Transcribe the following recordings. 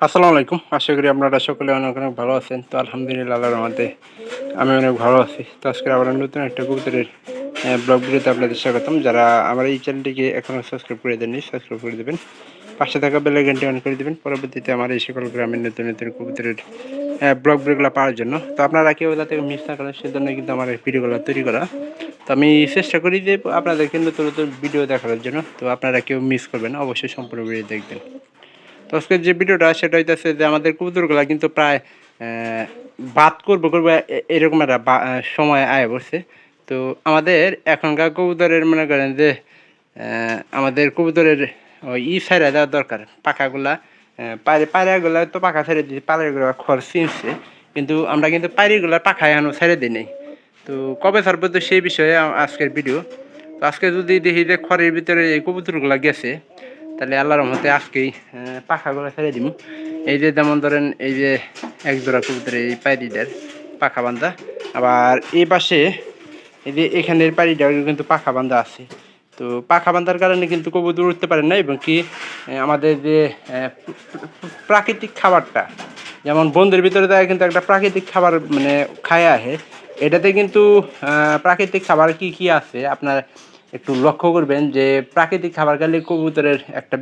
আসসালামু আলাইকুম। আশা করি আপনারা সকলে অনেক অনেক ভালো আছেন। তো আলহামদুলিল্লাহ আল্লাহর রহমতে আমি অনেক ভালো আছি। তো আজকে আবার নতুন একটা কবুতরের ব্লগ ভিডিওতে আপনাদের স্বাগতম। যারা আমার এই চ্যানেলটিকে এখনও সাবস্ক্রাইব করে দেননি, সাবস্ক্রাইব করে দেবেন। পাশে থাকা বেল আইকনটি অন করে দেবেন। পরবর্তীতে আমার এই সকল গ্রামের নতুন নতুন কবুতরের ব্লগ ভিডিওগুলো পাওয়ার জন্য। তো আপনারা কেউ যাতে মিস না করেন সেজন্য কিন্তু আমার এই ভিডিওগুলো তৈরি করা। তো আমি চেষ্টা করি যে আপনাদেরকে নতুন নতুন ভিডিও দেখানোর জন্য। তো আপনারা কেউ মিস করবেন না, অবশ্যই সম্পূর্ণ ভিডিও দেখবেন। তো আজকের যে ভিডিওটা সেটা হইতেছে যে আমাদের কবুতরগুলা কিন্তু প্রায় বাদ করবো এরকম একটা সময় আয় পড়ছে। তো আমাদের এখনকার কবুতরের মনে করেন যে আমাদের কবুতরের ওই ছাইড়া দেওয়া দরকার। পাখাগুলা পায়রাগুলা তো পাখা ছেড়ে দিয়েছি, পায়রাগুলো খড় ছিঁড়ছে, কিন্তু আমরা কিন্তু পায়রিগুলার পাখা এখনও ছেড়ে দিই নাই। তো কবে ছাড়বো তো সেই বিষয়ে আজকের ভিডিও। তো আজকে যদি দেখি যে খড়ের ভিতরে এই কবুতরগুলো গেছে, তাহলে আল্লাহর রহমতে আজকেই পাখাগুলো ছেড়ে দিব। এই যে যেমন ধরেন এই যে এক জোড়া কবুতর এই পায়রিটার পাখা বান্ধা, আবার এই পাশে এই যে এখানের পায়রিটাও কিন্তু পাখা বান্ধা আছে। তো পাখা বান্ধার কারণে কিন্তু কবুতর উঠতে পারে না, এবং কি আমাদের যে প্রাকৃতিক খাবারটা, যেমন বন্ধের ভিতরে দেয় কিন্তু একটা প্রাকৃতিক খাবার মানে খায় আহে, এটাতে কিন্তু প্রাকৃতিক খাবার কি কি আছে আপনার একটু লক্ষ্য করবেন। যে প্রাকৃতিক খাবার খেলে কবুতরের একটা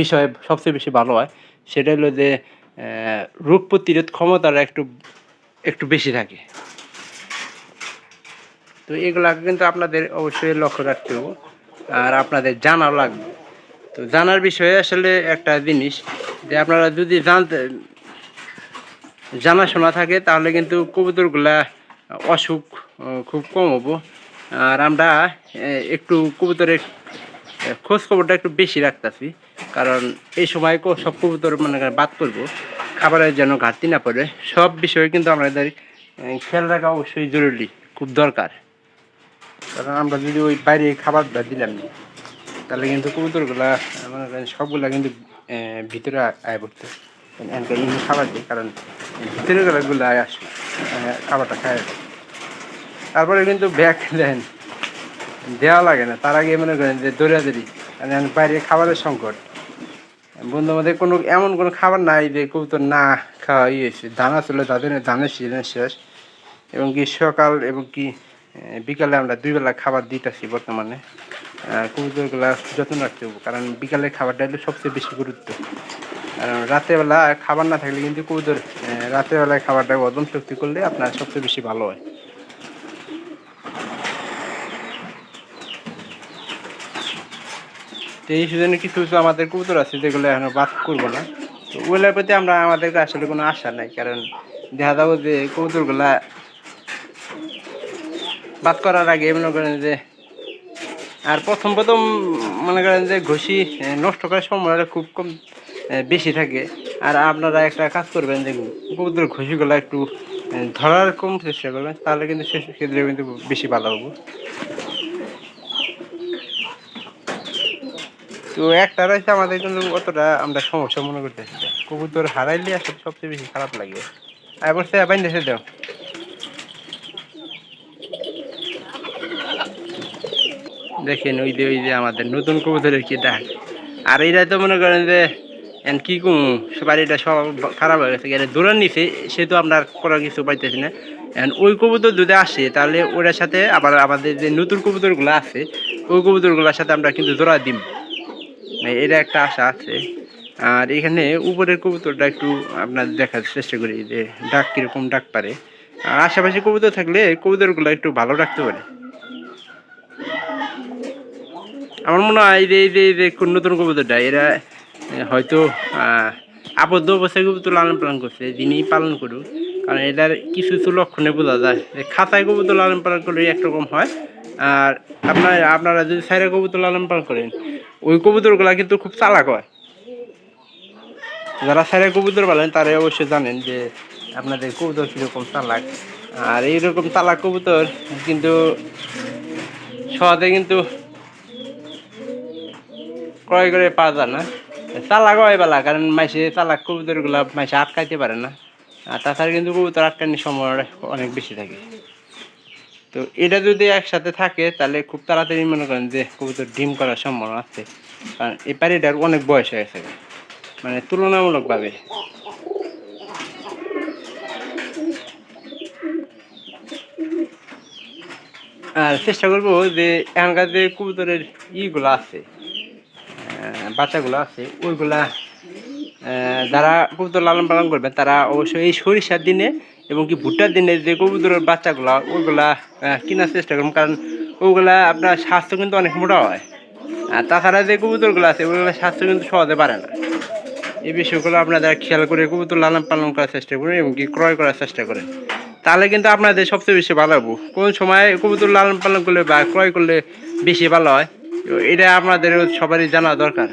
বিষয় সবচেয়ে বেশি ভালো হয়, সেটা হলো যে রোগ প্রতিরোধ ক্ষমতাটা একটু একটু বেশি থাকে। তো এগুলা কিন্তু আপনাদের অবশ্যই লক্ষ্য রাখতে হবে, আর আপনাদের জানাও লাগবে। তো জানার বিষয়ে আসলে একটা জিনিস, যে আপনারা যদি জানাশোনা থাকে তাহলে কিন্তু কবুতরগুলা অসুখ খুব কম হবো। আর আমরা একটু কবুতরের খোঁজ খবরটা একটু বেশি রাখতেছি, কারণ এই সময় সব কবুতর মানে বাদ করবো, খাবারের যেন ঘাটতি না পড়ে। সব বিষয়ে কিন্তু আমাদের খেয়াল রাখা অবশ্যই জরুরি, খুব দরকার। কারণ আমরা যদি ওই বাইরে খাবারটা দিলাম না, তাহলে কিন্তু কবুতরগুলা মনে করেন সবগুলা কিন্তু ভিতরে আয় পড়তে খাবার দিই, কারণ ভিতরে গুলো আয় আসবে খাবারটা খায়। তারপরে কিন্তু ব্যাগ দেন দেওয়া লাগে না, তার আগে মনে করেন যে দৌড়াদৌড়ি, কারণ বাইরে খাবারের সংকট। বন্ধু আমাদের কোনো এমন কোনো খাবার নাই যে কবুতর না খাওয়া হয়েছে। দানা ছিল তাদের, ধানের সিজন শেষ, এবং কি সকাল এবং কি বিকালে আমরা দুই বেলা খাবার দিতেছি বর্তমানে। কবুতরগুলা যত্ন রাখতে হবে, কারণ বিকালে খাবারটা হলো সবচেয়ে বেশি গুরুত্ব। কারণ রাতেরবেলা খাবার না থাকলে কিন্তু কবুতর রাতেরবেলায় খাবারটা হজম শক্তি করলে আপনার সবচেয়ে বেশি ভালো হয়। তো এই সিজনে কিছু কিছু আমাদের কবুতর আছে যেগুলো এখনো বাদ করবো না। তো ওগুলোর প্রতি আমরা আমাদের আসলে কোনো আশা নাই, কারণ দেখা যাবো যে কবুতরগুলা বাদ করার আগে মনে করেন যে, আর প্রথম প্রথম মনে করেন যে ঘষি নষ্ট করার সম্ভাবনা খুব কম বেশি থাকে। আর আপনারা একটা কাজ করবেন যে কবুতর ঘষিগুলো একটু ধরার কম চেষ্টা করবেন, তাহলে কিন্তু সেক্ষেত্রে কিন্তু বেশি ভালো হবে। তো একটা রয়েছে আমাদের কিন্তু অতটা আমরা সমস্যা মনে করতেছি, কবুতর হারাইলে আসলে সবচেয়ে বেশি খারাপ লাগে। অবশ্যই বাইন দেশে দাও, দেখেন ওই যে আমাদের নতুন কবুতরের কি ডাক। আর এইটা তো মনে করেন যে কি কম বাড়িটা সব খারাপ হয়ে গেছে, দৌড়ান নিছে, সে তো আমরা করার কিছু পাইতেছি না। ওই কবুতর যদি আসে তাহলে ওটার সাথে আবার আমাদের যে নতুন কবুতরগুলো আছে ওই কবুতরগুলোর সাথে আমরা কিন্তু জোড়া দিই, এটা একটা আশা আছে। আর এখানে উপরের কবুতরটা একটু আপনার দেখার চেষ্টা করি যে ডাক কীরকম ডাক পারে। আর আশেপাশে কবুতর থাকলে কবুতরগুলো একটু ভালো রাখতে পারে। আমার মনে হয় এই যে নতুন কবুতরটা এরা হয়তো আবদ্ধ অবস্থায় কবুতর লালন পালন করছে, যিনি পালন করুক, কারণ এটার কিছু কিছু লক্ষণে বোঝা যায় যে খাঁচায় কবুতর লালন পালন করলে একরকম হয়, আর আপনারা যদি সাইরা কবুতর লালন পালন করেন ওই কবুতরগুলা কিন্তু খুব চালাক হয়। যারা সাইরা কবুতর পালেন তারাই অবশ্যই জানেন যে আপনাদের কবুতর কীরকম চালাক। আর এইরকম চালাক কবুতর কিন্তু সহজে কিন্তু ক্রয় করে পাওয়া যায় না। চালাক হয় বেলা, কারণ মাইসে চালাক কবুতরগুলো মাইসে আটকাইতে পারে না, আর তাছাড়া কিন্তু কবুতর আটকানোর সম্ভাবনা অনেক বেশি থাকে। তো এটা যদি একসাথে থাকে তাহলে খুব তাড়াতাড়ি মনে করেন যে কবুতর ডিম করার সম্ভাবনা আছে, কারণ এই পাড়িটার অনেক বয়স হয়ে গেছে, মানে তুলনামূলকভাবে। আর চেষ্টা করবো যে এখানকার যে কবুতরের ইগুলো আছে, বাচ্চাগুলো আছে, ওইগুলা যারা কবুতর লালন পালন করবে তারা অবশ্যই এই সরিষার দিনে এবং কি ভুট্টার দিনে যে কবুতরের বাচ্চাগুলো ওইগুলা কেনার চেষ্টা করুন, কারণ ওইগুলা আপনার স্বাস্থ্য কিন্তু অনেক মোটা হয়। আর তাছাড়া যে কবুতরগুলো আছে ওইগুলো স্বাস্থ্য কিন্তু সহজে পারে না। এই বিষয়গুলো আপনারা খেয়াল করে কবুতর লালন পালন করার চেষ্টা করুন এবং কি ক্রয় করার চেষ্টা করেন, তাহলে কিন্তু আপনাদের সবচেয়ে বেশি ভালো হবো। কোন সময় কবুতর লালন পালন করলে বা ক্রয় করলে বেশি ভালো হয়, এটা আপনাদের সবারই জানা দরকার।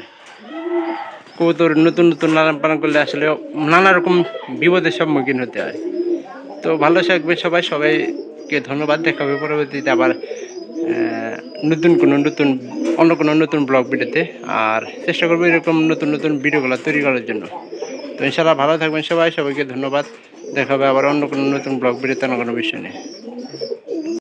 কবুতর নতুন নতুন লালন পালন করলে আসলে নানা রকম বিপদের সম্মুখীন হতে হয়। তো ভালো থাকবেন সবাই, সবাইকে ধন্যবাদ। দেখা হবে পরবর্তীতে আবার অন্য কোনো নতুন ব্লগ ভিডিওতে। আর চেষ্টা করবো এরকম নতুন নতুন ভিডিওগুলো তৈরি করার জন্য। তো ইনশাআল্লাহ ভালো থাকবেন সবাই, সবাইকে ধন্যবাদ। দেখা হবে আবার অন্য কোনো নতুন ব্লগ ভিডিওতে অন্য কোনো বিষয় নিয়ে।